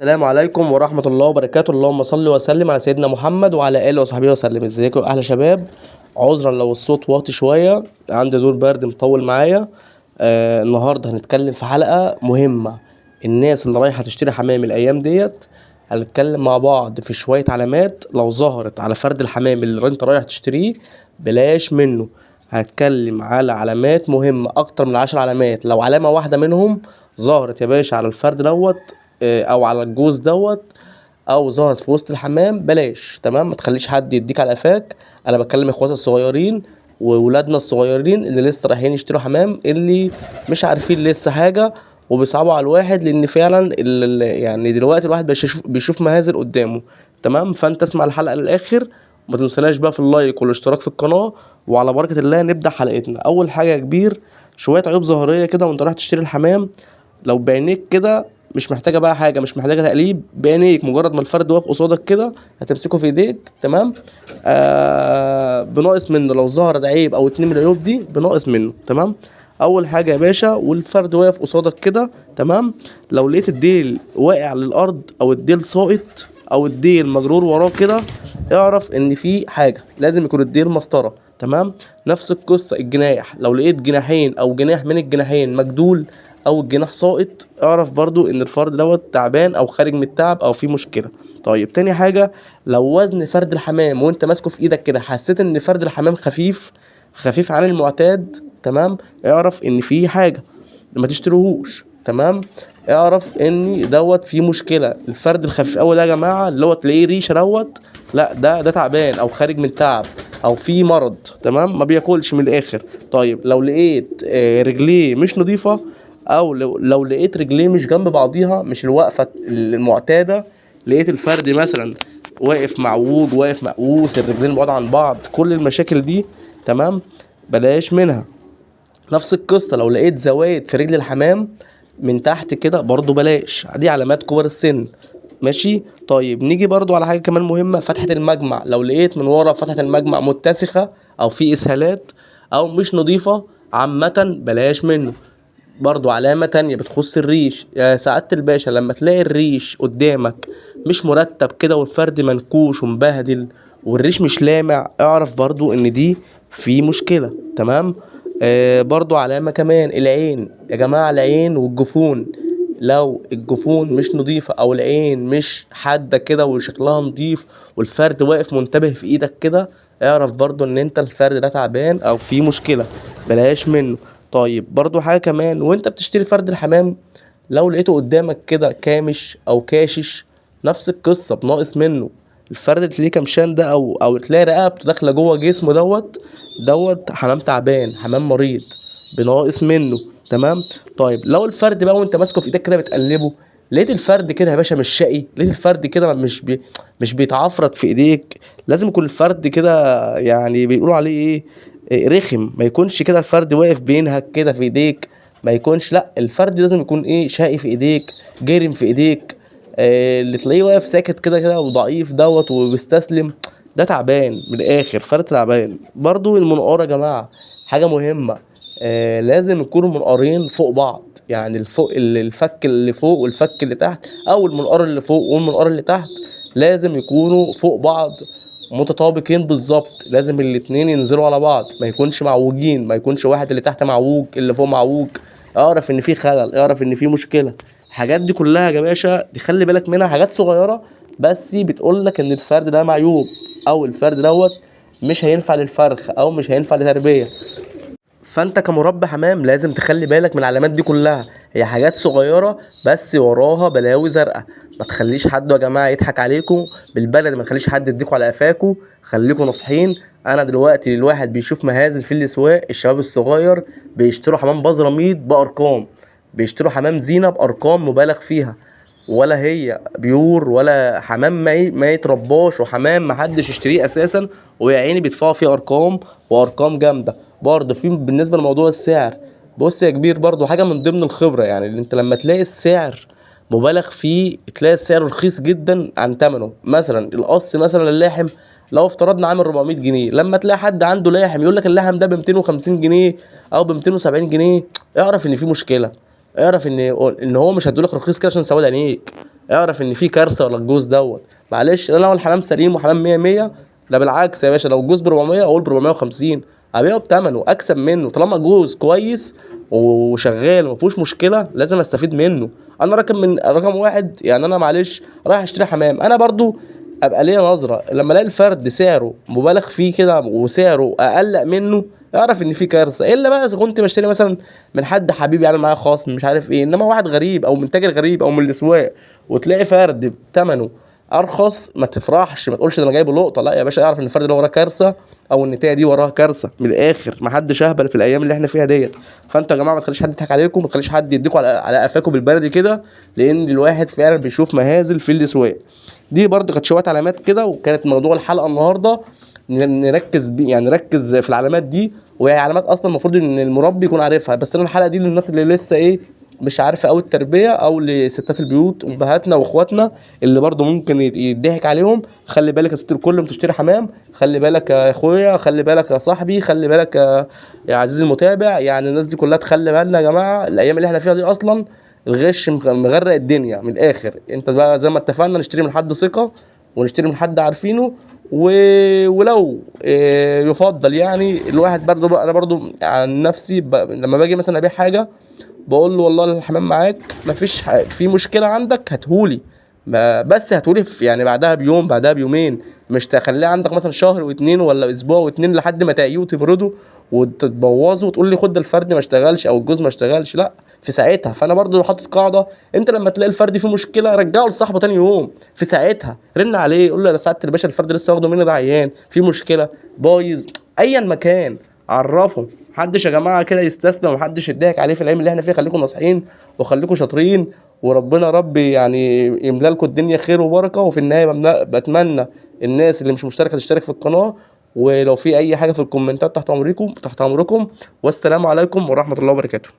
السلام عليكم ورحمة الله وبركاته. اللهم صل وسلم على سيدنا محمد وعلى آله وصحبه وسلم. ازيكم أهلا شباب؟ عذرا لو الصوت واطي شوية، عندي دور برد مطول معايا. النهاردة هنتكلم في حلقة مهمة. الناس اللي رايحة تشتري حمام الأيام ديت، هنتكلم مع بعض في شوية علامات لو ظهرت على فرد الحمام اللي انت رايح تشتريه بلاش منه. هتكلم على علامات مهمة، أكتر من 10 علامات. لو علامة واحدة منهم ظهرت يا باشا على الفرد دوت او على الجوز دوت، او ظهرت في وسط الحمام، بلاش. تمام؟ ما تخليش حد يديك على قفاك. انا بكلم اخواتي الصغيرين وولادنا الصغيرين اللي لسه رايحين يشتروا حمام، اللي مش عارفين لسه حاجه وبيصعبوا على الواحد، لان فعلا يعني دلوقتي الواحد بيشوف مهازل قدامه. تمام؟ فانت اسمع الحلقه للاخر، وما تنسناش بقى في اللايك والاشتراك في القناه. وعلى بركه الله نبدا حلقتنا. اول حاجه يا كبير، شويه عيوب ظاهريه كده وانت رايح تشتري الحمام. لو بعينيك كده، مش محتاجه بقى حاجه، مش محتاجه تقليب، بعينيك مجرد ما الفرد واقف قصادك كده هتمسكه في ايديك. تمام؟ بناقص منه. لو ظهرت عيب او اتنين من العيوب دي بناقص منه. تمام؟ اول حاجه يا باشا، والفرد واقف قصادك كده، تمام، لو لقيت الديل واقع للارض او الديل ساقط او الديل مجرور وراه كده، اعرف ان في حاجه. لازم يكون الديل مسطره. تمام؟ نفس القصه الجناح، لو لقيت جناحين او جناح من الجناحين مجدول او الجناح ساقط، اعرف برضو ان الفرد دوت تعبان او خارج من التعب او في مشكله. طيب تاني حاجه، لو وزن فرد الحمام وانت ماسكه في ايدك كده حسيت ان فرد الحمام خفيف عن المعتاد، تمام، اعرف ان في حاجه، ما تشتريهوش. تمام؟ اعرف ان دوت في مشكله. الفرد الخفيف قوي ده يا جماعه، اللي هو تلاقيه ريشه دوت، لا ده تعبان او خارج من تعب او في مرض. تمام؟ ما بياكلش من الاخر. طيب لو لقيت رجليه مش نظيفه، او لو لقيت رجليه مش جنب بعضيها، مش الوقفه المعتاده، لقيت الفرد مثلا واقف معوج، واقف مقوس، الرجلين بعاد عن بعض، كل المشاكل دي، تمام، بلاش منها. نفس القصة لو لقيت زوايد في رجل الحمام من تحت كده، برضو بلاش. دي علامات كبر السن. ماشي؟ طيب نيجي برضو على حاجة كمان مهمة، فتحة المجمع. لو لقيت من ورا فتحة المجمع متسخة او في اسهالات او مش نظيفة عامة، بلاش منه. برضو علامة تانية بتخص الريش يا سعادة الباشا، لما تلاقي الريش قدامك مش مرتب كده والفرد منكوش ومبهدل والريش مش لامع، اعرف برضو ان دي في مشكلة. تمام؟ برضو علامة كمان، العين يا جماعة، العين والجفون. لو الجفون مش نظيفة او العين مش حادة كده وشكلها نظيف والفرد واقف منتبه في ايدك كده، اعرف برضو ان انت الفرد ده تعبان او في مشكلة، بلاش منه. طيب برضو حاجة كمان، وانت بتشتري فرد الحمام، لو لقيته قدامك كده كامش او كاشش، نفس القصة بناقص منه. الفرد اللي تلاقيه كمشان ده او تلاقي رقبته داخلة جوه جسمه دوت حمام تعبان، حمام مريض، بناقص منه. تمام؟ طيب لو الفرد بقى وانت ماسكه في ايدك كده بتقلبه، لقيت الفرد كده يا باشا مش شقي، لقيت الفرد كده مش بيتعفرت في ايديك، لازم يكون الفرد كده، يعني بيقولوا عليه ايه، رخم. ما يكونش كده الفرد واقف بينهك كده في ايديك، ما يكونش، لا، الفرد لازم يكون ايه، شقي في ايديك، جرم في ايديك. اللي تلاقيه واقف ساكت كده كده وضعيف دوت وبيستسلم، ده تعبان من الاخر، فرد تعبان. برضو المنقار يا جماعه حاجه مهمه. لازم يكونوا منقارين فوق بعض، يعني الفك اللي فوق والفك اللي تحت، او المنقار اللي فوق والمنقار اللي تحت، لازم يكونوا فوق بعض متطابقين بالظبط. لازم الاتنين ينزلوا على بعض، ما يكونش معوجين، ما يكونش واحد اللي تحت معوج اللي فوق معوج. اعرف ان في خلل، اعرف ان في مشكله. الحاجات دي كلها يا باشا دي خلي بالك منها، حاجات صغيره بس بتقول لك ان الفرد ده معيوب، او الفرد دوت مش هينفع للفرخ او مش هينفع لتربيه. فانت كمربي حمام لازم تخلي بالك من العلامات دي كلها. هي حاجات صغيرة بس وراها بلاوي زرقاء. ما تخليش حد يا جماعة يضحك عليكم بالبلد، ما تخليش حد يديكوا على قفاكوا، خليكوا ناصحين. انا دلوقتي الواحد بيشوف مهازل في الاسواق، الشباب الصغير بيشتروا حمام بزراميط بارقام، بيشتروا حمام زينة بارقام مبالغ فيها، ولا هي بيور ولا حمام ما يترباش، وحمام محدش يشتريه اساسا، ويا عيني بيدفعوا فيه ارقام وارقام جامده. برضه في بالنسبه لموضوع السعر، بص يا كبير، برضه حاجه من ضمن الخبره، يعني اللي انت لما تلاقي السعر مبالغ فيه، تلاقي السعر رخيص جدا عن ثمنه. مثلا القص، مثلا اللحم، لو افترضنا عامل 400 جنيه، لما تلاقي حد عنده لاحم يقول لك اللحم ده ب 250 جنيه او ب 270 جنيه، اعرف ان في مشكله. اعرف ان هو مش هيدولك رخيص كده عشان سواد عينيك، اعرف ان في كارثه ولا الجوز دوت. معلش انا لو الحمام سليم وحمام 100 100، ده بالعكس يا باشا، لو الجوز ب 400 اقول ب 450 ابيعه بثمنه اكسب منه. طالما جوز كويس وشغال وما فيهوش مشكله لازم استفيد منه. انا رقم واحد يعني، انا معلش رايح اشتري حمام، انا برضو ابقى ليا نظره لما الاقي الفرد سعره مبالغ فيه كده وسعره اقلق منه، اعرف ان في كارثه. الا بقى اذا كنت بشتري مثلا من حد حبيبي يعمل معايا خصم مش عارف ايه، انما واحد غريب او من تاجر غريب او من الاسواق وتلاقي فرد بثمنه ارخص، ما تفرحش، ما تقولش ده انا جايبه لقطه. لا يا باشا، اعرف ان الفرد ده وراه كارثه، او النتايه دي وراها كارثه. من الاخر ما حدش اهبل في الايام اللي احنا فيها ديت. فانتوا يا جماعه ما تخليش حد يضحك عليكم، ما تخليش حد يديكم على قفاكم بالبلدي كده، لان الواحد فعلا بيشوف مهازل في الاسواق. دي برضو كانت شويه علامات كده، وكانت موضوع الحلقه النهارده نركز يعني نركز في العلامات دي، وهي علامات اصلا المفروض ان المربي يكون عارفها. بس انا الحلقه دي للناس اللي لسه ايه مش عارفه قوي التربيه، او لستات البيوت امهاتنا واخواتنا اللي برضو ممكن يضحك عليهم. خلي بالك يا ست الكل لما تشتري حمام، خلي بالك يا اخويا، خلي بالك يا صاحبي، خلي بالك يا عزيزي المتابع. يعني الناس دي كلها تخلي بالنا يا جماعه، الايام اللي احنا فيها دي اصلا الغش مغرق الدنيا. من الاخر انت بقى زي ما اتفقنا نشتري من حد ثقه، ونشتري من حد عارفينه و... ولو يفضل يعني الواحد برضو بقى، انا برضو عن نفسي لما باجي مثلا ابيع حاجه بقول له والله الحمام معاك، مفيش في مشكله عندك هاتهولي، بس هاتهولي يعني بعدها بيوم بعدها بيومين، مش تخليه عندك مثلا شهر واتنين ولا اسبوع واتنين لحد ما تعيه وتبرده وتبوظه وتقول لي خد الفرد ما اشتغلش او الجوز ما اشتغلش. لا، في ساعتها. فانا برضو حاطط قاعده، انت لما تلاقي الفرد فيه مشكله رجعه لصاحبه تاني يوم، في ساعتها رن عليه قول له يا سعاده الباشا الفرد لسه واخده مني ده عيان في مشكله بايظ ايا مكان، عرفه. محدش يا جماعه كده يستسلم ومحدش يضحك عليه في الايام اللي احنا فيها. خليكم ناصحين وخليكم شاطرين، وربنا ربي يعني يملا لكم الدنيا خير وبركه. وفي النهايه بتمنى الناس اللي مش مشتركه تشترك في القناه، ولو في اي حاجه في الكومنتات تحت امركم. والسلام عليكم ورحمه الله وبركاته.